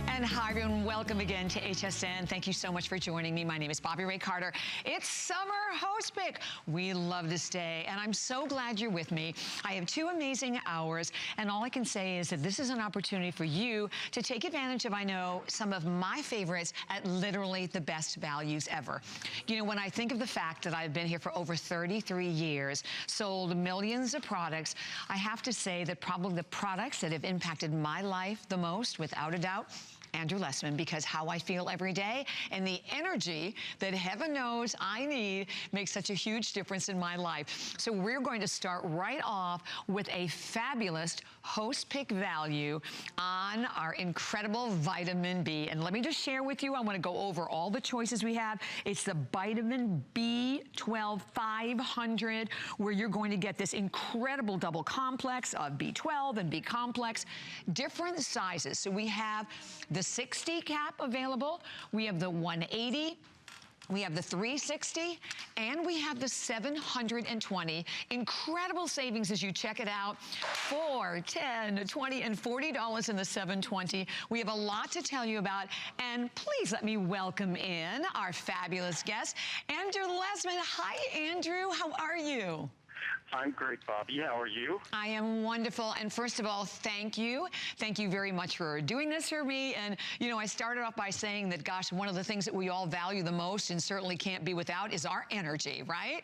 And hi everyone, welcome again to HSN. Thank you so much for joining me. My name is Bobby Ray Carter. It's summer host pick. We love this day and I'm so glad you're with me. I have 2 amazing hours and all I can say is that this is an opportunity for you to take advantage of, I know, some of my favorites at literally the best values ever. You know, when I think of the fact that I've been here for over 33 years, sold millions of products, I have to say that probably the products that have impacted my life the most, without a doubt, Andrew Lessman, because how I feel every day and the energy that heaven knows I need makes such a huge difference in my life. So we're going to start right off with a fabulous host pick value on our incredible vitamin B. And let me just share with you, I want to go over all the choices we have. It's the vitamin B12500, where you're going to get this incredible double complex of B12 and B complex, different sizes. So we have the 60 cap available, we have the 180, we have the 360, and we have the 720. Incredible savings as you check it out. $4, $10, $20, and $40 in the 720. We have a lot to tell you about, and please let me welcome in our fabulous guest, Andrew Lessman. Hi, Andrew. How are you? I'm great, Bobby. How are you? I am wonderful. And first of all, thank you. Thank you very much for doing this for me. And, you know, I started off by saying that, gosh, one of the things that we all value the most and certainly can't be without is our energy, right?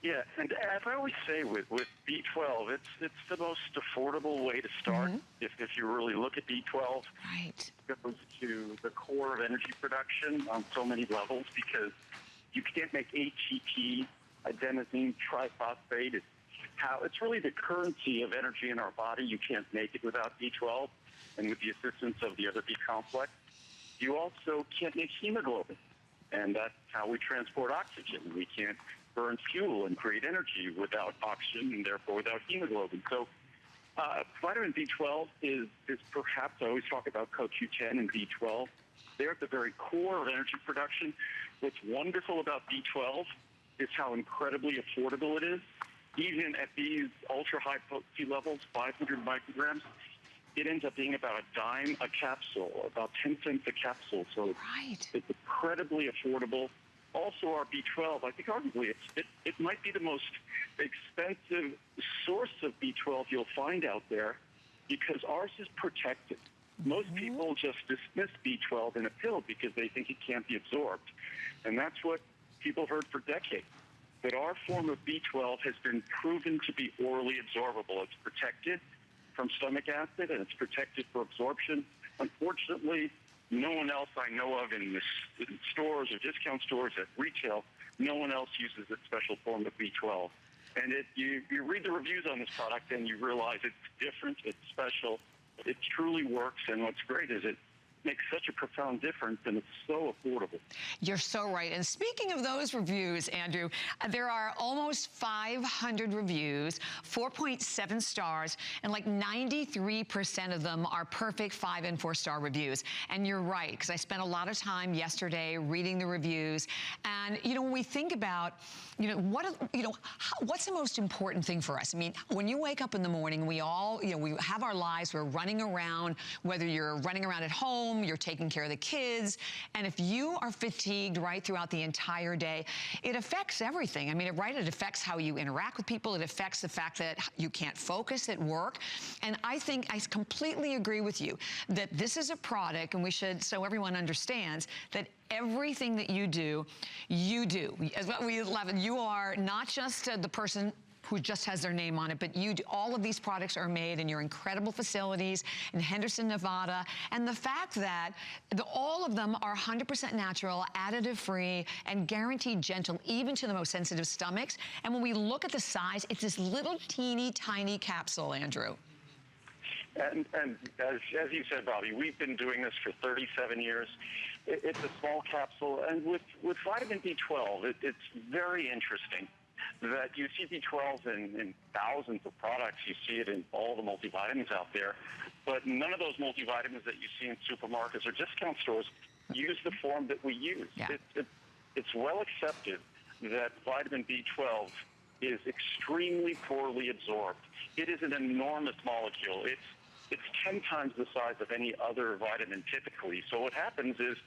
Yeah, and as I always say with B12, it's the most affordable way to start. If you really look at B12, right, it goes to the core of energy production on so many levels, because you can't make ATP, adenosine triphosphate. It's really the currency of energy in our body. You can't make it without B12, and with the assistance of the other B complex. You also can't make hemoglobin, and that's how we transport oxygen. We can't burn fuel and create energy without oxygen, and therefore without hemoglobin. So vitamin B12 is perhaps, I always talk about CoQ10 and B12. They're at the very core of energy production. What's wonderful about B12 is how incredibly affordable it is. Even at these ultra-high potency levels, 500 micrograms, it ends up being about $0.10 a capsule, about 10 cents a capsule. So right, it's incredibly affordable. Also, our B12, I think arguably it might be the most expensive source of B12 you'll find out there, because ours is protected. Most people just dismiss B12 in a pill because they think it can't be absorbed. And that's what people have heard for decades, that our form of B12 has been proven to be orally absorbable. It's protected from stomach acid, and it's protected for absorption. Unfortunately, no one else I know of in stores or discount stores at retail, no one else uses this special form of B12. And you read the reviews on this product and you realize it's different, it's special, it truly works, and what's great is it makes such a profound difference, and it's so affordable. You're so right. And speaking of those reviews, Andrew, there are almost 500 reviews, 4.7 stars, and like 93% of them are perfect 5- and 4-star reviews. And you're right, because I spent a lot of time yesterday reading the reviews. And, you know, when we think about, what's the most important thing for us? I mean, when you wake up in the morning, we all, we have our lives, we're running around, whether you're running around at home, you're taking care of the kids, and if you are fatigued right throughout the entire day, it affects everything. I mean, it affects how you interact with people. It affects the fact that you can't focus at work. And I think I completely agree with you that this is a product, and we should, so everyone understands that everything that you do. As what we love, you are not just the person who just has their name on it, but all of these products are made in your incredible facilities in Henderson, Nevada. And the fact that all of them are 100% natural, additive-free, and guaranteed gentle, even to the most sensitive stomachs. And when we look at the size, it's this little teeny tiny capsule, Andrew. And as you said, Bobby, we've been doing this for 37 years. It's a small capsule, and with vitamin B12, it's very interesting that you see B12 in thousands of products. You see it in all the multivitamins out there, but none of those multivitamins that you see in supermarkets or discount stores use the form that we use. Yeah. It's well accepted that vitamin B12 is extremely poorly absorbed. It is an enormous molecule. it's 10 times the size of any other vitamin typically. So what happens is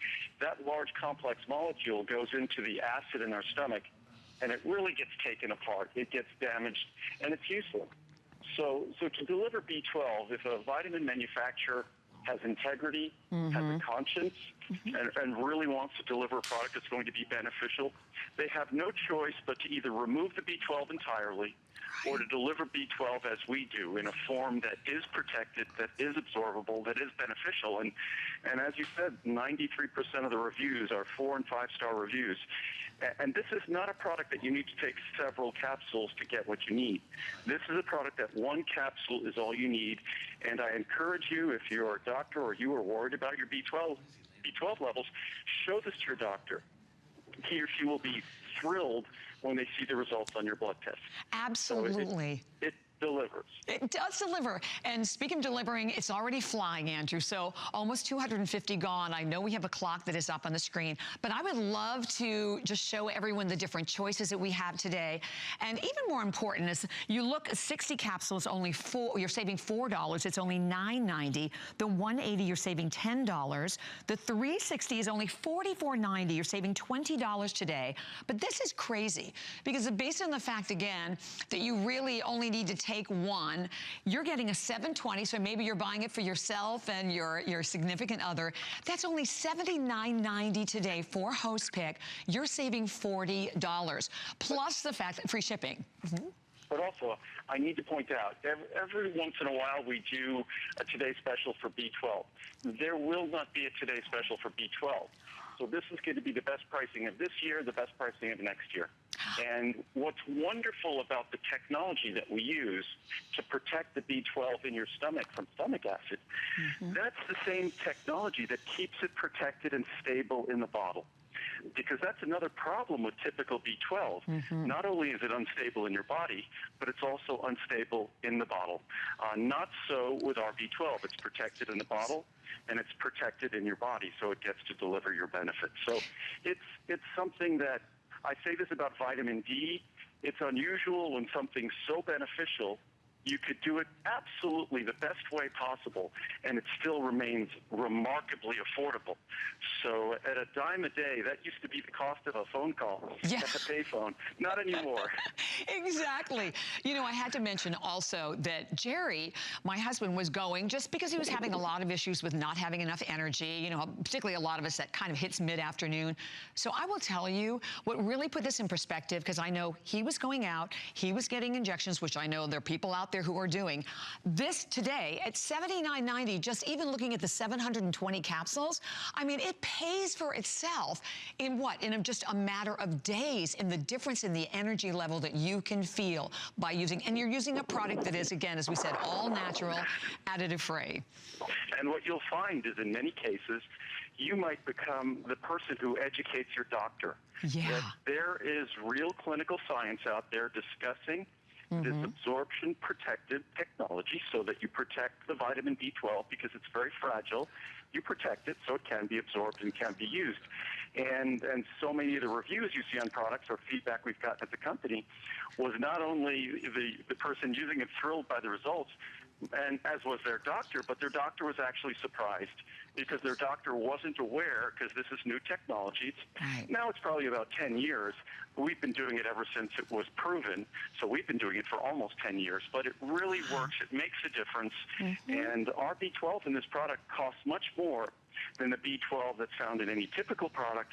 that large complex molecule goes into the acid in our stomach, and it really gets taken apart. It gets damaged, and it's useless. So to deliver B12, if a vitamin manufacturer has integrity, has a conscience, and really wants to deliver a product that's going to be beneficial, they have no choice but to either remove the B12 entirely or to deliver B12 as we do in a form that is protected, that is absorbable, that is beneficial. And as you said, 93% of the reviews are 4- and 5-star reviews. And this is not a product that you need to take several capsules to get what you need. This is a product that one capsule is all you need. And I encourage you, if you're a doctor or you are worried about your B12 levels, show this to your doctor. He or she will be thrilled when they see the results on your blood test. Absolutely. So it delivers. It does deliver. And speaking of delivering, it's already flying, Andrew. So almost 250 gone. I know we have a clock that is up on the screen, but I would love to just show everyone the different choices that we have today. And even more important is you look, 60 capsules, you're saving $4. It's only $9.90. The 180, you're saving $10. The 360 is only $44.90. You're saving $20 today. But this is crazy because based on the fact, again, that you really only need to take one, you're getting a 720, so maybe you're buying it for yourself and your significant other. That's only $79.90 today for Host Pick. You're saving $40, plus the fact that free shipping. But also, I need to point out, every once in a while we do a Today Special for B12. There will not be a Today Special for B12. So this is going to be the best pricing of this year, the best pricing of next year. And what's wonderful about the technology that we use to protect the B12 in your stomach from stomach acid, that's the same technology that keeps it protected and stable in the bottle. Because that's another problem with typical B12. Not only is it unstable in your body, but it's also unstable in the bottle. Not so with our B12. It's protected in the bottle, and it's protected in your body, so it gets to deliver your benefits. So it's something that, I say this about vitamin D, it's unusual when something's so beneficial, you could do it absolutely the best way possible, and it still remains remarkably affordable. So at a dime a day, that used to be the cost of a phone call at the payphone. Not anymore. Exactly. You know, I had to mention also that Jerry, my husband, was going just because he was having a lot of issues with not having enough energy, you know, particularly a lot of us that kind of hits mid-afternoon. So I will tell you what really put this in perspective, because I know he was going out, he was getting injections, which I know there are people out there who are doing. This today at $79.90, just even looking at the 720 capsules, I mean, it pays for itself in what? In just a matter of days, in the difference in the energy level that you can feel by using, and you're using a product that is, again, as we said, all natural, additive free. And what you'll find is in many cases, you might become the person who educates your doctor. That there is real clinical science out there discussing this absorption protected technology so that you protect the vitamin B12 because it's very fragile. You protect it so it can be absorbed and can be used. And so many of the reviews you see on products or feedback we've gotten at the company was not only the person using it thrilled by the results, and as was their doctor, but their doctor was actually surprised because their doctor wasn't aware, because this is new technology. Now it's probably about 10 years. We've been doing it ever since it was proven, so we've been doing it for almost 10 years. But it really works. It makes a difference. And our B12 in this product costs much more than the B12 that's found in any typical product,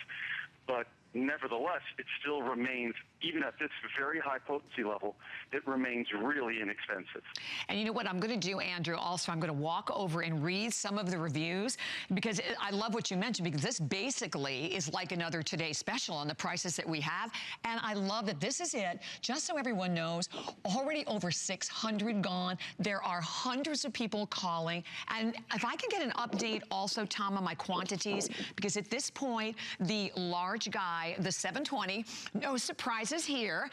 but nevertheless, it still remains, even at this very high potency level, it remains really inexpensive. And you know what I'm going to do, Andrew, also I'm going to walk over and read some of the reviews, because I love what you mentioned, because this basically is like another Today Special on the prices that we have. And I love that this is it. Just so everyone knows, already over 600 gone. There are hundreds of people calling. And if I can get an update also, Tom, on my quantities, because at this point, the large guy, the 720, no surprises here,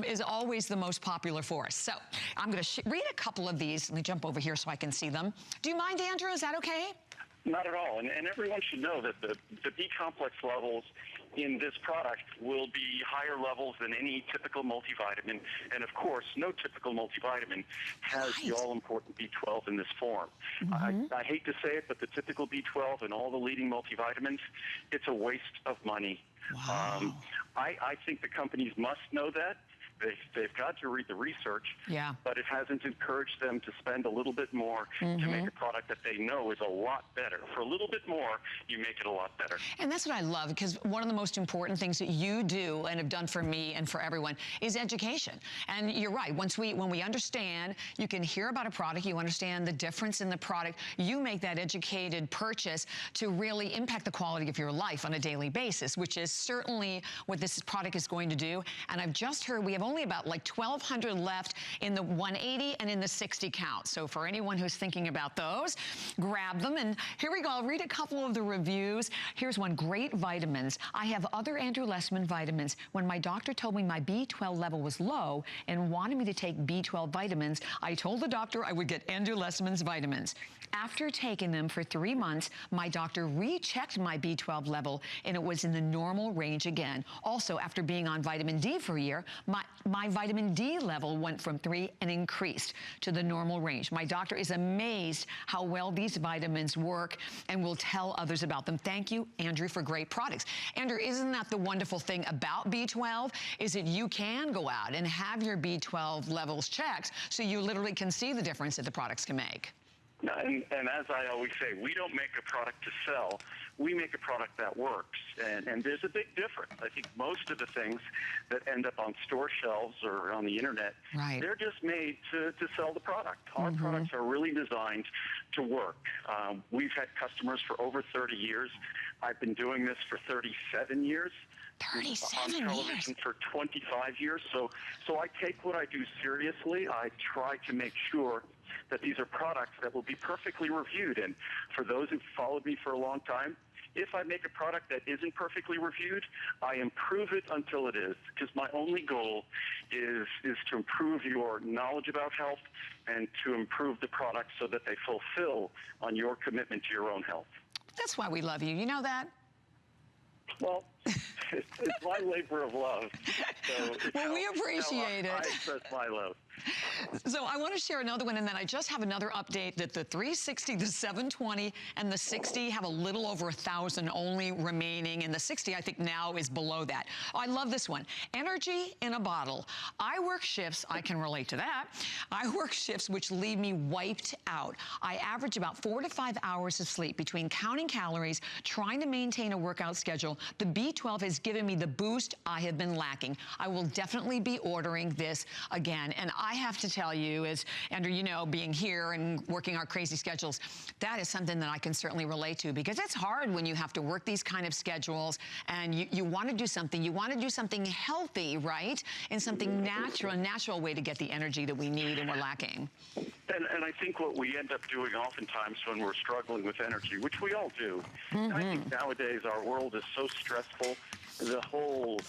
is always the most popular for us. So I'm going to read a couple of these. Let me jump over here so I can see them. Do you mind, Andrew? Is that okay? Not at all. And everyone should know that the B complex levels in this product will be higher levels than any typical multivitamin. And of course, no typical multivitamin has the all-important B12 in this form. I hate to say it, but the typical B12 and all the leading multivitamins, it's a waste of money. Wow. I think the companies must know that. They've got to read the research, but it hasn't encouraged them to spend a little bit more to make a product that they know is a lot better. For a little bit more, you make it a lot better. And that's what I love, because one of the most important things that you do and have done for me and for everyone is education. And you're right, when we understand, you can hear about a product, you understand the difference in the product, you make that educated purchase to really impact the quality of your life on a daily basis, which is certainly what this product is going to do. And I've just heard we have only about like 1,200 left in the 180 and in the 60 count. So for anyone who's thinking about those, grab them. And here we go. I'll read a couple of the reviews. Here's one. Great vitamins. I have other Andrew Lessman vitamins. When my doctor told me my B12 level was low and wanted me to take B12 vitamins, I told the doctor I would get Andrew Lessman's vitamins. After taking them for 3 months, my doctor rechecked my B12 level and it was in the normal range again. Also, after being on vitamin D for a year, my vitamin D level went from 3 and increased to the normal range. My doctor is amazed how well these vitamins work and will tell others about them. Thank you, Andrew, for great products. Andrew, isn't that the wonderful thing about B12 is that you can go out and have your B12 levels checked so you literally can see the difference that the products can make. And as I always say, we don't make a product to sell. We make a product that works. And there's a big difference. I think most of the things that end up on store shelves or on the internet, they're just made to sell the product. Our products are really designed to work. We've had customers for over 30 years. I've been doing this for 37 years. 37 on television for 25 years. So I take what I do seriously. I try to make sure that these are products that will be perfectly reviewed. And for those who've followed me for a long time, if I make a product that isn't perfectly reviewed, I improve it until it is. Because my only goal is to improve your knowledge about health and to improve the product so that they fulfill on your commitment to your own health. That's why we love you. You know that? Well, it's my labor of love. So well, we appreciate it. I express my love. So I want to share another one, and then I just have another update that the 360, the 720, and the 60 have a little over 1,000 only remaining, and the 60 I think now is below that. Oh, I love this one. Energy in a bottle. I work shifts, I can relate to that. I work shifts which leave me wiped out. I average about 4 to 5 hours of sleep between counting calories, trying to maintain a workout schedule. The B12 has given me the boost I have been lacking. I will definitely be ordering this again. And I have to tell you, as Andrew, you know, being here and working our crazy schedules, that is something that I can certainly relate to, because it's hard when you have to work these kind of schedules and you want to do something. You want to do something healthy, right? And something natural, a natural way to get the energy that we need and we're lacking. And I think what we end up doing oftentimes when we're struggling with energy, which we all do, I think nowadays our world is so stressful. The whole,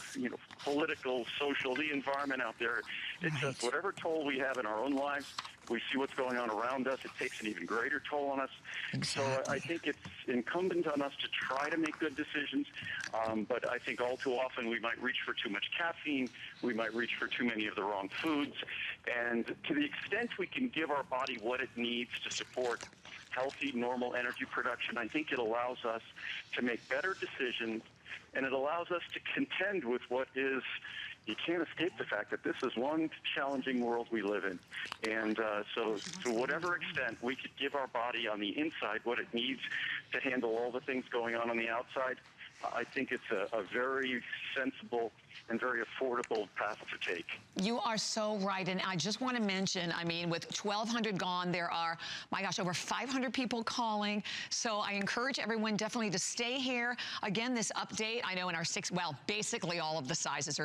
political, social, the environment out there, it's just whatever toll we have in our own lives, we see what's going on around us, it takes an even greater toll on us. So I think it's incumbent on us to try to make good decisions, but I think all too often we might reach for too much caffeine, we might reach for too many of the wrong foods, and to the extent we can give our body what it needs to support healthy, normal energy production, I think it allows us to make better decisions, and it allows us to contend with what is, you can't escape the fact that this is one challenging world we live in. And so to whatever extent we could give our body on the inside what it needs to handle all the things going on the outside, I think it's a very sensible and very affordable path to take. You are so right, and I just want to mention, I mean, with 1,200 gone, there are, my gosh, over 500 people calling, so I encourage everyone definitely to stay here. Again, this update, I know in our basically all of the sizes are